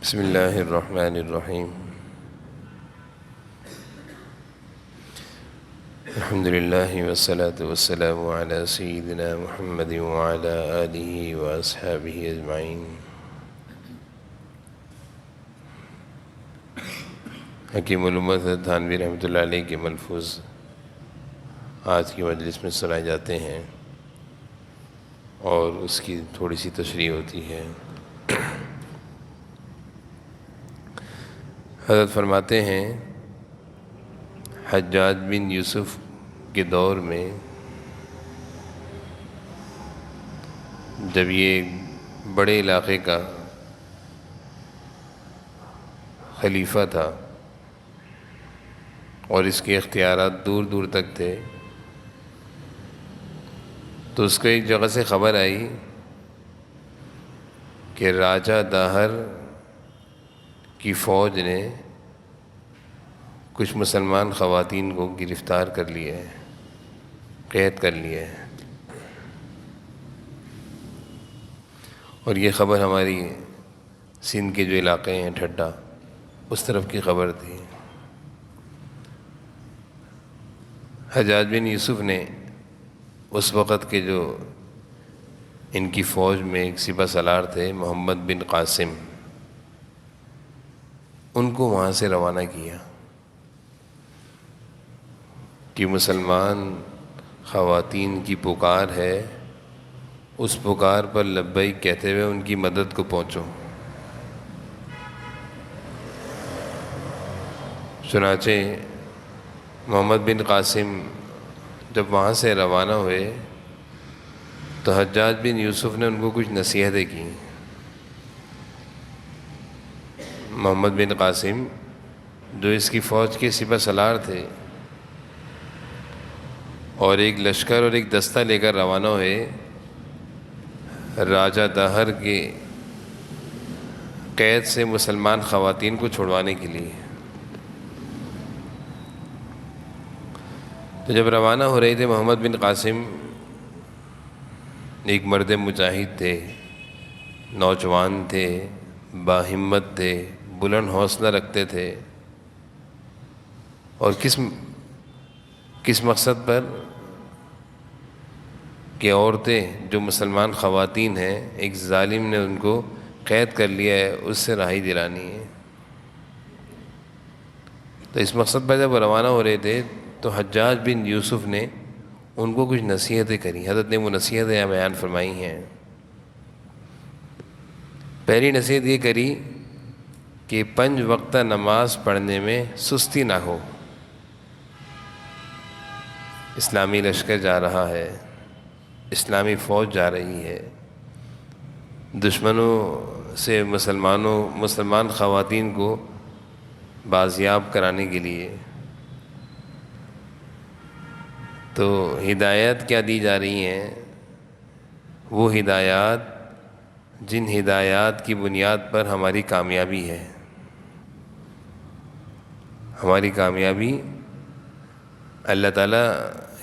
بسم اللہ الرحمن الرحیم الحمد للہ والصلاة والسلام علی سیدنا محمد وعلی آلہ واصحابہ اجمعین۔ حکیم الامت تھانوی رحمۃ اللہ علیہ کے ملفوظ آج کی مجلس میں سنائے جاتے ہیں اور اس کی تھوڑی سی تشریح ہوتی ہے۔ حضرت فرماتے ہیں حجاج بن یوسف کے دور میں جب یہ بڑے علاقے کا خلیفہ تھا اور اس کے اختیارات دور دور تک تھے، تو اس کو ایک جگہ سے خبر آئی کہ راجہ داہر کی فوج نے کچھ مسلمان خواتین کو گرفتار کر لیا ہے، قید کر لیا ہے۔ اور یہ خبر ہماری سندھ کے جو علاقے ہیں ٹھٹا، اس طرف کی خبر تھی۔ حجاج بن یوسف نے اس وقت کے جو ان کی فوج میں ایک سپہ سالار تھے محمد بن قاسم، ان کو وہاں سے روانہ کیا کہ مسلمان خواتین کی پکار ہے، اس پکار پر لبیک کہتے ہوئے ان کی مدد کو پہنچو۔ چنانچہ محمد بن قاسم جب وہاں سے روانہ ہوئے تو حجاج بن یوسف نے ان کو کچھ نصیحتیں کی۔ محمد بن قاسم جو اس کی فوج کے سپہ سالار تھے اور ایک لشکر اور ایک دستہ لے کر روانہ ہوئے راجہ داہر کے قید سے مسلمان خواتین کو چھڑوانے کے لیے۔ تو جب روانہ ہو رہے تھے محمد بن قاسم ایک مرد مجاہد تھے، نوجوان تھے، باہمت تھے، بلند حوصلہ رکھتے تھے، اور کس مقصد پر کہ عورتیں جو مسلمان خواتین ہیں ایک ظالم نے ان کو قید کر لیا ہے، اس سے رہائی دلانی ہے۔ تو اس مقصد پر جب روانہ ہو رہے تھے تو حجاج بن یوسف نے ان کو کچھ نصیحتیں کری۔ حضرت نے وہ نصیحتیں یہاں بیان فرمائی ہیں۔ پہلی نصیحت یہ کری کہ 5 وقتہ نماز پڑھنے میں سستی نہ ہو۔ اسلامی لشکر جا رہا ہے، اسلامی فوج جا رہی ہے، دشمنوں سے مسلمان خواتین کو بازیاب کرانے کے لیے۔ تو ہدایات کیا دی جا رہی ہیں؟ وہ ہدایات جن ہدایات کی بنیاد پر ہماری کامیابی ہے۔ ہماری کامیابی اللہ تعالیٰ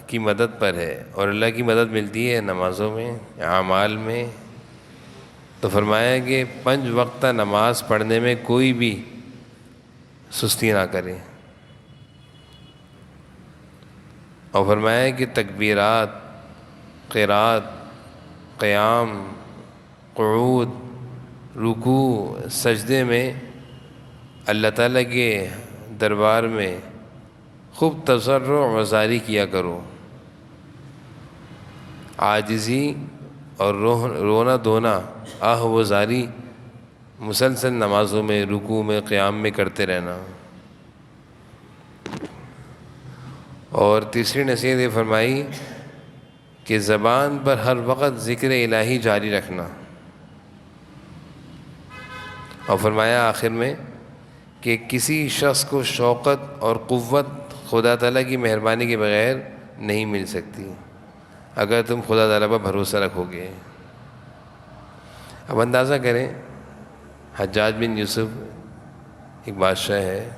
کی مدد پر ہے، اور اللہ کی مدد ملتی ہے نمازوں میں، اعمال میں۔ تو فرمایا کہ 5 وقتہ نماز پڑھنے میں کوئی بھی سستی نہ کرے، اور فرمایا کہ تکبیرات، قرات، قیام، قعود، رکوع، سجدے میں اللہ تعالیٰ کے دربار میں خوب تضرع و زاری کیا کرو، عاجزی اور رونا دھونا، آہ و زاری مسلسل نمازوں میں، رکوع میں، قیام میں کرتے رہنا۔ اور تیسری نصیحت یہ فرمائی کہ زبان پر ہر وقت ذکر الہی جاری رکھنا، اور فرمایا آخر میں کہ کسی شخص کو شوقت اور قوت خدا تعالیٰ کی مہربانی کے بغیر نہیں مل سکتی اگر تم خدا تعالیٰ پر بھروسہ رکھو گے۔ اب اندازہ کریں، حجاج بن یوسف ایک بادشاہ ہے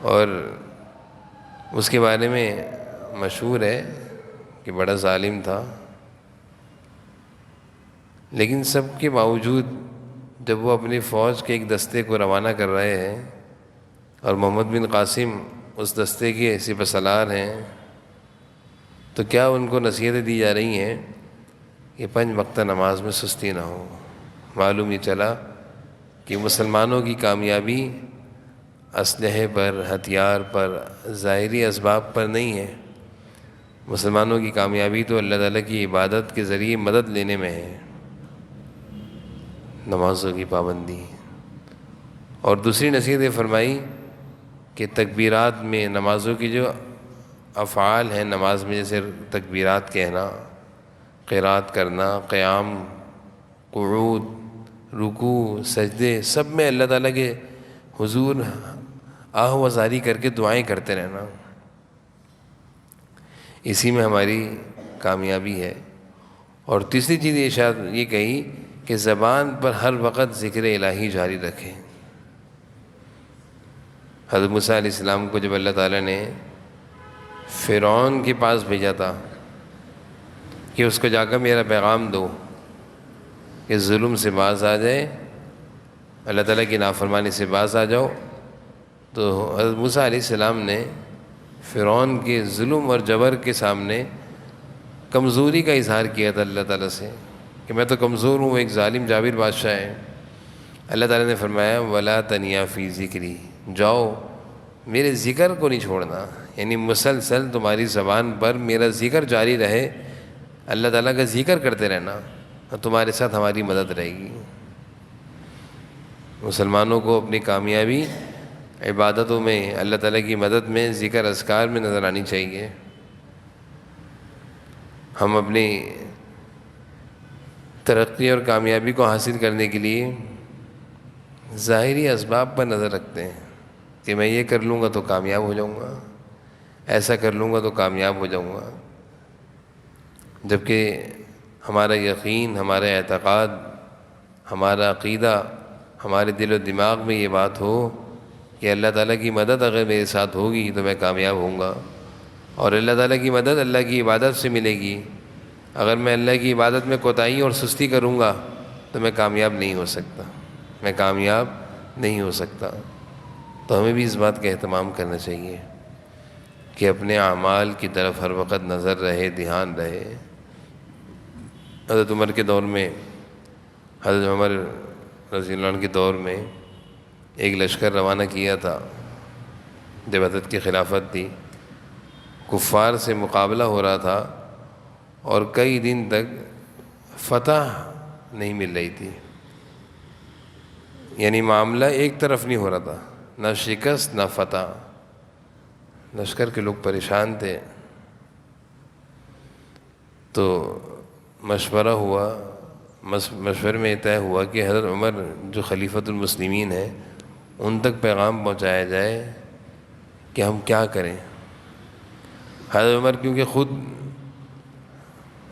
اور اس کے بارے میں مشہور ہے کہ بڑا ظالم تھا، لیکن سب کے باوجود جب وہ اپنی فوج کے ایک دستے کو روانہ کر رہے ہیں اور محمد بن قاسم اس دستے کے سپہ سالار ہیں، تو کیا ان کو نصیحتیں دی جا رہی ہیں کہ 5 وقتہ نماز میں سستی نہ ہو۔ معلوم یہ چلا کہ مسلمانوں کی کامیابی اسلحے پر، ہتھیار پر، ظاہری اسباب پر نہیں ہے، مسلمانوں کی کامیابی تو اللہ تعالیٰ کی عبادت کے ذریعے مدد لینے میں ہے، نمازوں کی پابندی۔ اور دوسری نصیحت یہ فرمائی کہ تکبیرات میں، نمازوں کی جو افعال ہیں نماز میں، جیسے تکبیرات کہنا، قرات کرنا، قیام، قعود، رکوع، سجدے، سب میں اللہ تعالیٰ کے حضور آہ و زاری کر کے دعائیں کرتے رہنا، اسی میں ہماری کامیابی ہے۔ اور تیسری چیز یہ کہی کہ زبان پر ہر وقت ذکر الہی جاری رکھیں۔ حضرت موسیٰ علیہ السلام کو جب اللہ تعالیٰ نے فرعون کے پاس بھیجا تھا کہ اس کو جا کر میرا پیغام دو کہ ظلم سے باز آ جائے، اللہ تعالیٰ کی نافرمانی سے باز آ جاؤ، تو حضرت موسیٰ علیہ السلام نے فرعون کے ظلم اور جبر کے سامنے کمزوری کا اظہار کیا تھا اللہ تعالیٰ سے کہ میں تو کمزور ہوں، ایک ظالم جابر بادشاہ ہے۔ اللہ تعالیٰ نے فرمایا وَلَا تَنِيَا فِي ذِكْرِي، جاؤ میرے ذکر کو نہیں چھوڑنا، یعنی مسلسل تمہاری زبان پر میرا ذکر جاری رہے، اللہ تعالیٰ کا ذکر کرتے رہنا، اور تمہارے ساتھ ہماری مدد رہے گی۔ مسلمانوں کو اپنی کامیابی عبادتوں میں، اللہ تعالیٰ کی مدد میں، ذکر اذکار میں نظر آنی چاہیے۔ ہم اپنی ترقی اور کامیابی کو حاصل کرنے کے لیے ظاہری اسباب پر نظر رکھتے ہیں کہ میں یہ کر لوں گا تو کامیاب ہو جاؤں گا، ایسا کر لوں گا تو کامیاب ہو جاؤں گا، جبکہ ہمارا یقین، ہمارا اعتقاد، ہمارا عقیدہ، ہمارے دل و دماغ میں یہ بات ہو کہ اللہ تعالیٰ کی مدد اگر میرے ساتھ ہوگی تو میں کامیاب ہوں گا، اور اللہ تعالیٰ کی مدد اللہ کی عبادت سے ملے گی۔ اگر میں اللہ کی عبادت میں کوتاہی اور سستی کروں گا تو میں کامیاب نہیں ہو سکتا، میں کامیاب نہیں ہو سکتا۔ تو ہمیں بھی اس بات کا اہتمام کرنا چاہیے کہ اپنے اعمال کی طرف ہر وقت نظر رہے، دھیان رہے۔ حضرت عمر کے دور میں، حضرت عمر رضی اللہ عنہ کے دور میں ایک لشکر روانہ کیا تھا جب حضرت کی خلافت تھی، کفار سے مقابلہ ہو رہا تھا اور کئی دن تک فتح نہیں مل رہی تھی، یعنی معاملہ ایک طرف نہیں ہو رہا تھا، نہ شکست نہ فتح، لشکر کے لوگ پریشان تھے۔ تو مشورہ ہوا، مشورے میں یہ طے ہوا کہ حضرت عمر جو خلیفۃ المسلمین ہیں ان تک پیغام پہنچایا جائے کہ ہم کیا کریں۔ حضرت عمر کیونکہ خود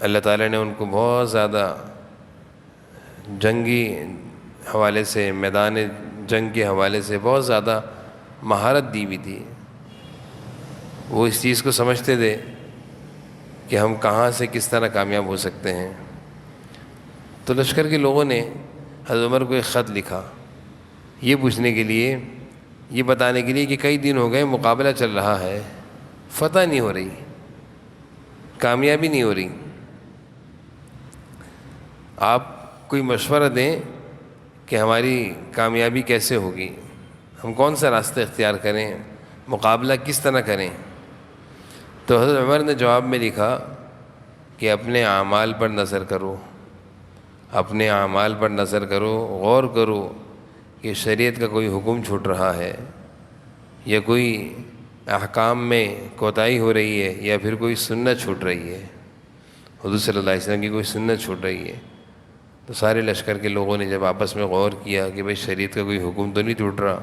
اللہ تعالیٰ نے ان کو بہت زیادہ جنگی حوالے سے، میدان جنگ کے حوالے سے بہت زیادہ مہارت دی ہوئی تھی، وہ اس چیز کو سمجھتے تھے کہ ہم کہاں سے کس طرح کامیاب ہو سکتے ہیں۔ تو لشکر کے لوگوں نے حضرت عمر کو ایک خط لکھا یہ پوچھنے کے لیے، یہ بتانے کے لیے کہ کئی دن ہو گئے مقابلہ چل رہا ہے، فتح نہیں ہو رہی، کامیابی نہیں ہو رہی، آپ کوئی مشورہ دیں کہ ہماری کامیابی کیسے ہوگی، ہم کون سا راستہ اختیار کریں، مقابلہ کس طرح کریں۔ تو حضرت عمر نے جواب میں لکھا کہ اپنے اعمال پر نظر کرو، اپنے اعمال پر نظر کرو، غور کرو کہ شریعت کا کوئی حکم چھوٹ رہا ہے یا کوئی احکام میں کوتاہی ہو رہی ہے یا پھر کوئی سنت چھوٹ رہی ہے، حضور صلی اللہ علیہ وسلم کی کوئی سنت چھوٹ رہی ہے۔ تو سارے لشکر کے لوگوں نے جب آپس میں غور کیا کہ بھئی شریعت کا کوئی حکم تو نہیں ٹوٹ رہا،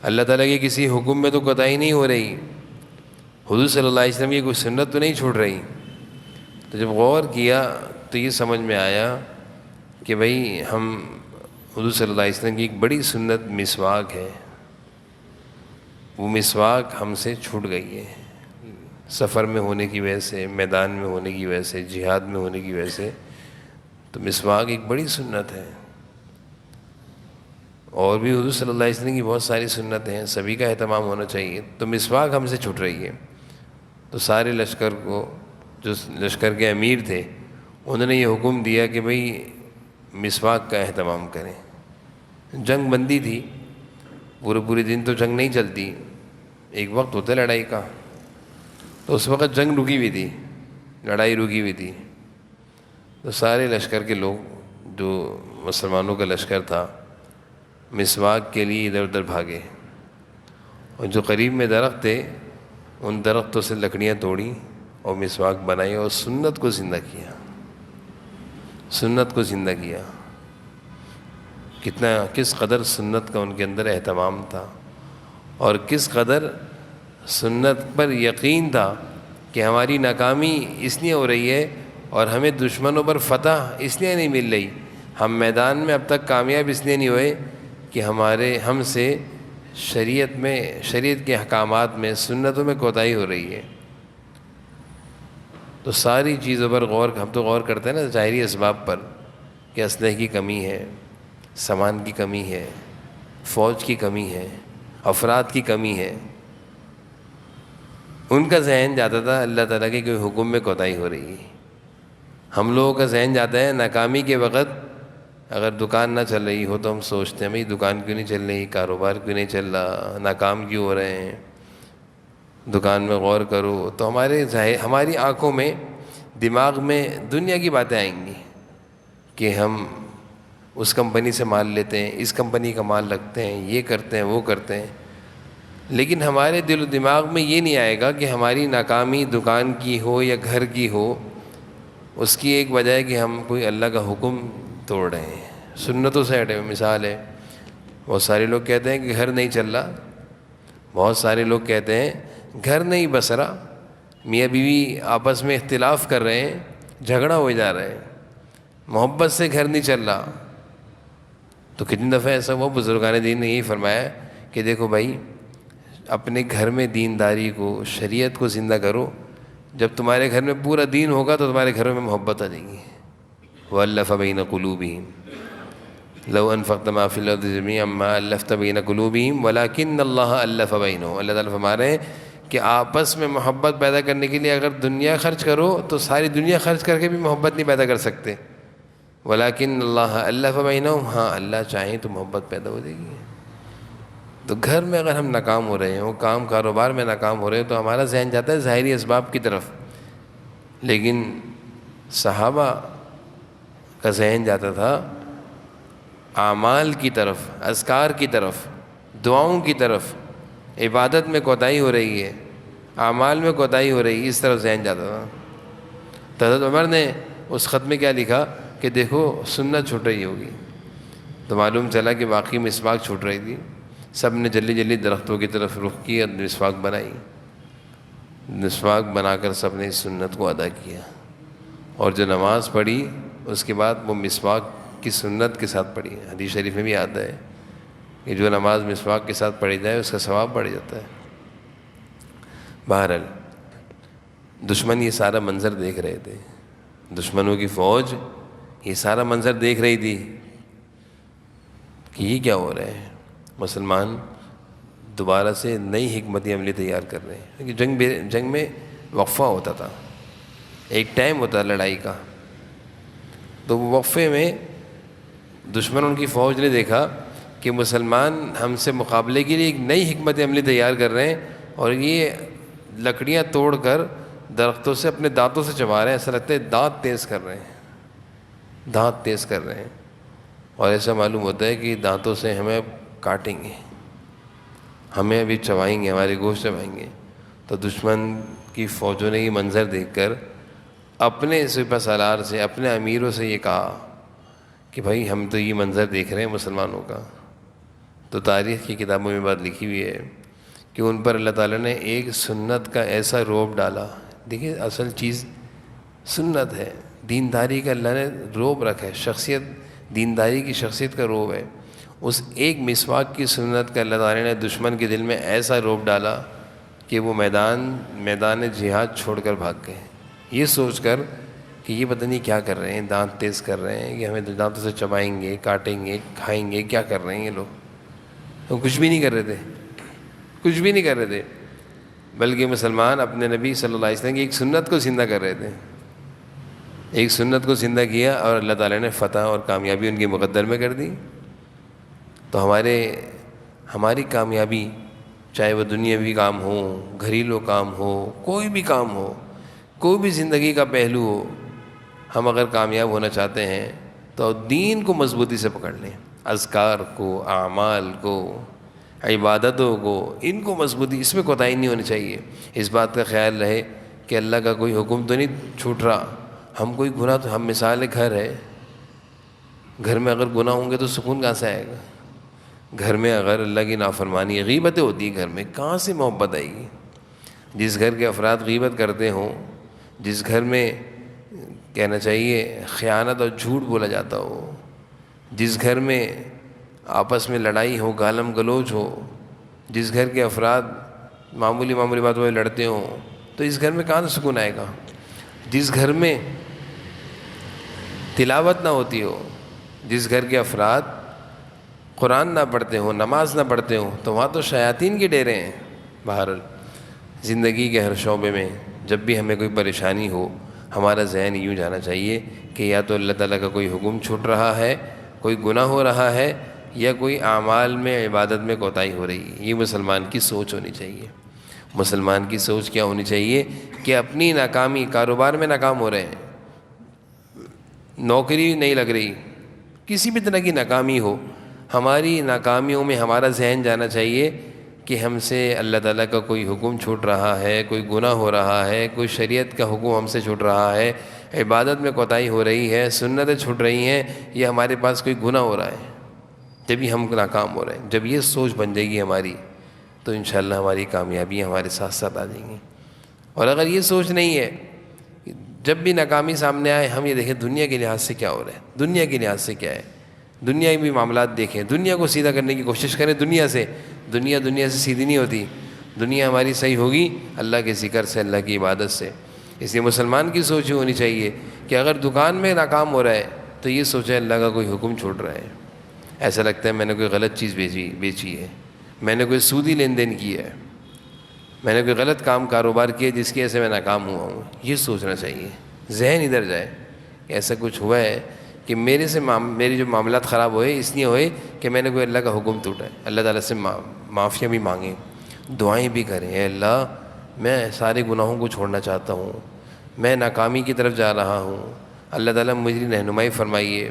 اللہ تعالیٰ کے کسی حکم میں تو کوتاہی نہیں ہو رہی، حضور صلی اللہ علیہ وسلم کی کوئی سنت تو نہیں چھوٹ رہی، تو جب غور کیا تو یہ سمجھ میں آیا کہ بھئی ہم حضور صلی اللہ علیہ وسلم کی ایک بڑی سنت مسواک ہے، وہ مسواک ہم سے چھوٹ گئی ہے، سفر میں ہونے کی وجہ سے، میدان میں ہونے کی وجہ سے، جہاد میں ہونے کی وجہ سے، تو مسواک ایک بڑی سنت ہے، اور بھی حضور صلی اللہ علیہ وسلم کی بہت ساری سنتیں ہیں، سبھی کا اہتمام ہونا چاہیے۔ تو مسواک ہم سے چھوٹ رہی ہے، تو سارے لشکر کو، جو لشکر کے امیر تھے، انہوں نے یہ حکم دیا کہ بھئی مسواک کا اہتمام کریں۔ جنگ بندی تھی، پورے دن تو جنگ نہیں چلتی، ایک وقت ہوتا ہے لڑائی کا، تو اس وقت جنگ رکی ہوئی تھی، لڑائی رکی ہوئی تھی۔ تو سارے لشکر کے لوگ، جو مسلمانوں کا لشکر تھا، مسواک کے لیے ادھر ادھر بھاگے، اور جو قریب میں درخت تھے ان درختوں سے لکڑیاں توڑی اور مسواک بنائی اور سنت کو زندہ کیا، سنت کو زندہ کیا۔ کس قدر سنت کا ان کے اندر اہتمام تھا، اور کس قدر سنت پر یقین تھا کہ ہماری ناکامی اس لیے ہو رہی ہے اور ہمیں دشمنوں پر فتح اس لیے نہیں مل رہی، ہم میدان میں اب تک کامیاب اس لیے نہیں ہوئے کہ ہم سے شریعت کے احکامات میں، سنتوں میں کوتاہی ہو رہی ہے۔ تو ساری چیزوں پر ہم تو غور کرتے ہیں نا، ظاہری اسباب پر، کہ اسلحے کی کمی ہے، سامان کی کمی ہے، فوج کی کمی ہے، افراد کی کمی ہے، ان کا ذہن جاتا تھا اللہ تعالیٰ کے کوئی حکم میں کوتاہی ہو رہی ہے۔ ہم لوگوں کا ذہن جاتا ہے ناکامی کے وقت، اگر دکان نہ چل رہی ہو تو ہم سوچتے ہیں بھئی دکان کیوں نہیں چل رہی، کاروبار کیوں نہیں چل رہا، ناکام کیوں ہو رہے ہیں، دکان میں غور کرو تو ہماری آنکھوں میں، دماغ میں دنیا کی باتیں آئیں گی کہ ہم اس کمپنی سے مال لیتے ہیں، اس کمپنی کا مال رکھتے ہیں، یہ کرتے ہیں، وہ کرتے ہیں، لیکن ہمارے دل و دماغ میں یہ نہیں آئے گا کہ ہماری ناکامی دکان کی ہو یا گھر کی ہو، اس کی ایک وجہ ہے کہ ہم کوئی اللہ کا حکم توڑ رہے ہیں، سنتوں سے ہٹے ہوئے۔ مثال ہے، بہت سارے لوگ کہتے ہیں کہ گھر نہیں چل رہا، بہت سارے لوگ کہتے ہیں گھر نہیں بس رہا، میاں بیوی آپس میں اختلاف کر رہے ہیں، جھگڑا ہو جا رہا ہے، محبت سے گھر نہیں چل رہا۔ تو کتنی دفعہ ایسا ہوا، بزرگان دین نے یہی فرمایا کہ دیکھو بھائی، اپنے گھر میں دینداری کو، شریعت کو زندہ کرو، جب تمہارے گھر میں پورا دین ہوگا تو تمہارے گھروں میں محبت آ جائے گی۔ وَأَلَّفَ بَيْنَ قُلُوبِهِمْ لَوْ أَنفَقْتَ مَا فِي الْأَرْضِ جَمِيعًا مَا أَلَّفْتَ بَيْنَ قُلُوبِهِمْ وَلَكِنَّ اللَّهَ أَلَّفَ بَيْنَهُمْ۔ اللہ تعالیٰ فرما رہے ہیں کہ آپس میں محبت پیدا کرنے کے لیے اگر دنیا خرچ کرو تو ساری دنیا خرچ کر کے بھی محبت نہیں پیدا کر سکتے، وَلَكِنَّ اللَّهَ أَلَّفَ بَيْنَهُمْ، ہاں اللہ چاہیں تو محبت پیدا ہو جائے گی۔ تو گھر میں اگر ہم ناکام ہو رہے ہوں، کام کاروبار میں ناکام ہو رہے ہوں، تو ہمارا ذہن جاتا ہے ظاہری اسباب کی طرف، لیکن صحابہ کا ذہن جاتا تھا اعمال کی طرف، اذکار کی طرف، دعاؤں کی طرف۔ عبادت میں کوتاہی ہو رہی ہے، اعمال میں کوتاہی ہو رہی ہے، اس طرف ذہن جاتا تھا۔ تو حضرت عمر نے اس خط میں کیا لکھا کہ دیکھو سنت چھوٹ رہی ہوگی، تو معلوم چلا کہ واقعی مسواک چھوٹ رہی تھی۔ سب نے جلدی جلدی درختوں کی طرف رخ کیا، مسواک بنائی، مسواک بنا کر سب نے اس سنت کو ادا کیا، اور جو نماز پڑھی اس کے بعد وہ مسواک کی سنت کے ساتھ پڑھی۔ حدیث شریف میں بھی آتا ہے کہ جو نماز مسواک کے ساتھ پڑھی جائے اس کا ثواب بڑھ جاتا ہے۔ بہرحال دشمن یہ سارا منظر دیکھ رہے تھے، دشمنوں کی فوج یہ سارا منظر دیکھ رہی تھی کہ یہ کیا ہو رہا ہے، مسلمان دوبارہ سے نئی حکمت عملی تیار کر رہے ہیں، کیونکہ جنگ میں وقفہ ہوتا تھا، ایک ٹائم ہوتا لڑائی کا، تو وہ وقفے میں دشمن ان کی فوج نے دیکھا کہ مسلمان ہم سے مقابلے کے لیے ایک نئی حکمت عملی تیار کر رہے ہیں، اور یہ لکڑیاں توڑ کر درختوں سے اپنے دانتوں سے چبا رہے ہیں، ایسا لگتا ہے دانت تیز کر رہے ہیں، دانت تیز کر رہے ہیں، اور ایسا معلوم ہوتا ہے کہ دانتوں سے ہمیں کاٹیں گے، ہمیں ابھی چبائیں گے، ہمارے گوشت چبائیں گے۔ تو دشمن کی فوجوں نے یہ منظر دیکھ کر اپنے سپہ سالار سے، اپنے امیروں سے یہ کہا کہ بھائی ہم تو یہ منظر دیکھ رہے ہیں مسلمانوں کا۔ تو تاریخ کی کتابوں میں بات لکھی ہوئی ہے کہ ان پر اللہ تعالیٰ نے ایک سنت کا ایسا روب ڈالا۔ دیکھیے اصل چیز سنت ہے، دینداری کا اللہ نے روب رکھا ہے، شخصیت، دینداری کی شخصیت کا روب ہے۔ اس ایک مسواک کی سنت کا اللہ تعالیٰ نے دشمن کے دل میں ایسا روب ڈالا کہ وہ میدان جہاد چھوڑ کر بھاگ گئے، یہ سوچ کر کہ کہ یہ پتہ نہیں کیا کر رہے ہیں، دانت تیز کر رہے ہیں، یہ ہمیں دانتوں سے چبائیں گے، کاٹیں گے، کھائیں گے، کیا کر رہے ہیں یہ لوگ؟ وہ کچھ بھی نہیں کر رہے تھے، کچھ بھی نہیں کر رہے تھے، بلکہ مسلمان اپنے نبی صلی اللہ علیہ وسلم کی ایک سنت کو زندہ کر رہے تھے، ایک سنت کو زندہ کیا اور اللہ تعالیٰ نے فتح اور کامیابی ان کے مقدر میں کر دی۔ تو ہماری کامیابی، چاہے وہ دنیاوی کام ہو، گھریلو کام ہو، کوئی بھی کام ہو، کوئی بھی زندگی کا پہلو ہو، ہم اگر کامیاب ہونا چاہتے ہیں تو دین کو مضبوطی سے پکڑ لیں، اذکار کو، اعمال کو، عبادتوں کو، ان کو مضبوطی، اس میں کوتاہی نہیں ہونی چاہیے۔ اس بات کا خیال رہے کہ اللہ کا کوئی حکم تو نہیں چھوٹ رہا، ہم کوئی گناہ تو، ہم مثال گھر ہے، گھر میں اگر گناہ ہوں گے تو سکون کہاں سے آئے گا؟ گھر میں اگر اللہ کی نافرمانی، غیبتیں ہوتی ہیں گھر میں، کہاں سے محبت آئے گی؟ جس گھر کے افراد غیبت کرتے ہوں، جس گھر میں کہنا چاہیے خیانت اور جھوٹ بولا جاتا ہو، جس گھر میں آپس میں لڑائی ہو، گالم گلوچ ہو، جس گھر کے افراد معمولی باتوں پہ لڑتے ہوں، تو اس گھر میں کہاں سے سکون آئے گا؟ جس گھر میں تلاوت نہ ہوتی ہو، جس گھر کے افراد قرآن نہ پڑھتے ہوں، نماز نہ پڑھتے ہوں، تو وہاں تو شیاطین کے ڈیرے ہیں۔ بہرحال زندگی کے ہر شعبے میں جب بھی ہمیں کوئی پریشانی ہو، ہمارا ذہن یوں جانا چاہیے کہ یا تو اللہ تعالیٰ کا کوئی حکم چھوٹ رہا ہے، کوئی گناہ ہو رہا ہے، یا کوئی اعمال میں، عبادت میں کوتاہی ہو رہی ہے۔ یہ مسلمان کی سوچ ہونی چاہیے۔ مسلمان کی سوچ کیا ہونی چاہیے کہ اپنی ناکامی، کاروبار میں ناکام ہو رہے ہیں، نوکری نہیں لگ رہی، کسی بھی طرح کی ناکامی ہو، ہماری ناکامیوں میں ہمارا ذہن جانا چاہیے کہ ہم سے اللہ تعالیٰ کا کوئی حکم چھوٹ رہا ہے، کوئی گناہ ہو رہا ہے، کوئی شریعت کا حکم ہم سے چھوٹ رہا ہے، عبادت میں کوتاہی ہو رہی ہے، سنتیں چھوٹ رہی ہیں، یا ہمارے پاس کوئی گناہ ہو رہا ہے، جبھی ہم ناکام ہو رہے ہیں۔ جب یہ سوچ بن جائے گی ہماری، تو انشاءاللہ ہماری کامیابی ہمارے ساتھ ساتھ آ جائیں گی۔ اور اگر یہ سوچ نہیں ہے، جب بھی ناکامی سامنے آئے ہم یہ دیکھیں دنیا کے لحاظ سے کیا ہو رہا ہے، دنیا کے لحاظ سے کیا ہے، دنیا کے بھی معاملات دیکھیں، دنیا کو سیدھا کرنے کی کوشش کریں دنیا سے سیدھی نہیں ہوتی۔ دنیا ہماری صحیح ہوگی اللہ کے ذکر سے، اللہ کی عبادت سے۔ اس لیے مسلمان کی سوچ یہ ہونی چاہیے کہ اگر دکان میں ناکام ہو رہا ہے تو یہ سوچے اللہ کا کوئی حکم چھوٹ رہا ہے، ایسا لگتا ہے میں نے کوئی غلط چیز بیچی ہے، میں نے کوئی سودی لین دین کیا ہے، میں نے کوئی غلط کاروبار کیا جس کی وجہ سے میں ناکام ہوا ہوں۔ یہ سوچنا چاہیے، ذہن ادھر جائے کہ ایسا کچھ ہوا ہے کہ میری جو معاملات خراب ہوئے اس لیے ہوئے کہ میں نے کوئی اللہ کا حکم ٹوٹا ہے۔ اللہ تعالیٰ سے معافیاں بھی مانگیں، دعائیں بھی کریں، اے اللہ میں سارے گناہوں کو چھوڑنا چاہتا ہوں، میں ناکامی کی طرف جا رہا ہوں، اللہ تعالیٰ مجھے رہنمائی فرمائیے،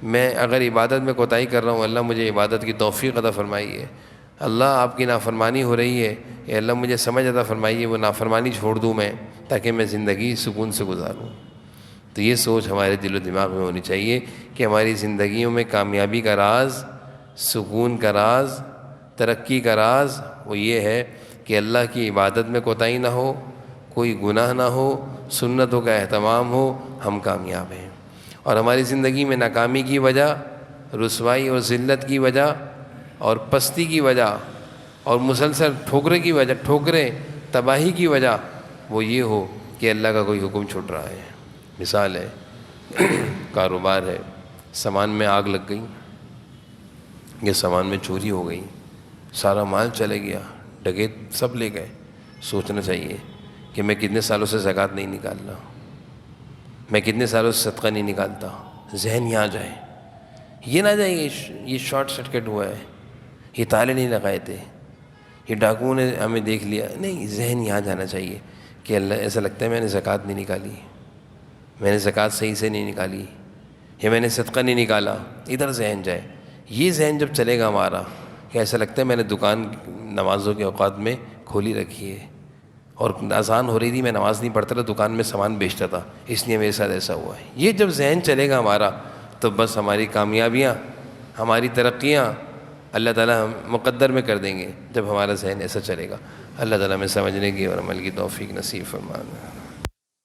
میں اگر عبادت میں کوتاہی کر رہا ہوں اللہ مجھے عبادت کی توفیق عطا فرمائیے، اللہ آپ کی نافرمانی ہو رہی ہے، اے اللہ مجھے سمجھ عطا فرمائیے، وہ نافرمانی چھوڑ دوں میں، تاکہ میں زندگی سکون سے گزاروں۔ تو یہ سوچ ہمارے دل و دماغ میں ہونی چاہیے کہ ہماری زندگیوں میں کامیابی کا راز، سکون کا راز، ترقی کا راز وہ یہ ہے کہ اللہ کی عبادت میں کوتاہی نہ ہو، کوئی گناہ نہ ہو، سنتوں کا اہتمام ہو، ہم کامیاب ہیں۔ اور ہماری زندگی میں ناکامی کی وجہ، رسوائی اور ذلت کی وجہ اور پستی کی وجہ اور مسلسل ٹھوکریں تباہی کی وجہ وہ یہ ہو کہ اللہ کا کوئی حکم چھوٹ رہا ہے۔ مثال ہے کاروبار ہے، سامان میں آگ لگ گئی، یہ سامان میں چوری ہو گئی، سارا مال چلے گیا، ڈکیت سب لے گئے۔ سوچنا چاہیے کہ میں کتنے سالوں سے زکوٰۃ نہیں نکال رہا، میں کتنے سالوں سے صدقہ نہیں نکالتا۔ ذہن یہاں جائے، یہ نہ جائے یہ شارٹ سرکٹ ہوا ہے، یہ تالے نہیں لگائے تھے، یہ ڈاکوؤں نے ہمیں دیکھ لیا، نہیں، ذہن یہاں جانا چاہیے کہ اللہ ایسا لگتا ہے میں نے زکوٰۃ نہیں نکالی، میں نے زکوٰۃ صحیح سے نہیں نکالی، یا میں نے صدقہ نہیں نکالا، ادھر ذہن جائے۔ یہ ذہن جب چلے گا ہمارا کہ ایسا لگتا ہے میں نے دکان نمازوں کے اوقات میں کھولی رکھی ہے اور اذان ہو رہی تھی میں نماز نہیں پڑھتا تھا، دکان میں سامان بیچتا تھا، اس لیے میرے ساتھ ایسا ہوا ہے، یہ جب ذہن چلے گا ہمارا تو بس ہماری کامیابیاں، ہماری ترقیاں اللہ تعالیٰ مقدر میں کر دیں گے جب ہمارا ذہن ایسا چلے گا۔ اللہ تعالیٰ میں سمجھنے کی اور عمل کی توفیق نصیب فرمائے۔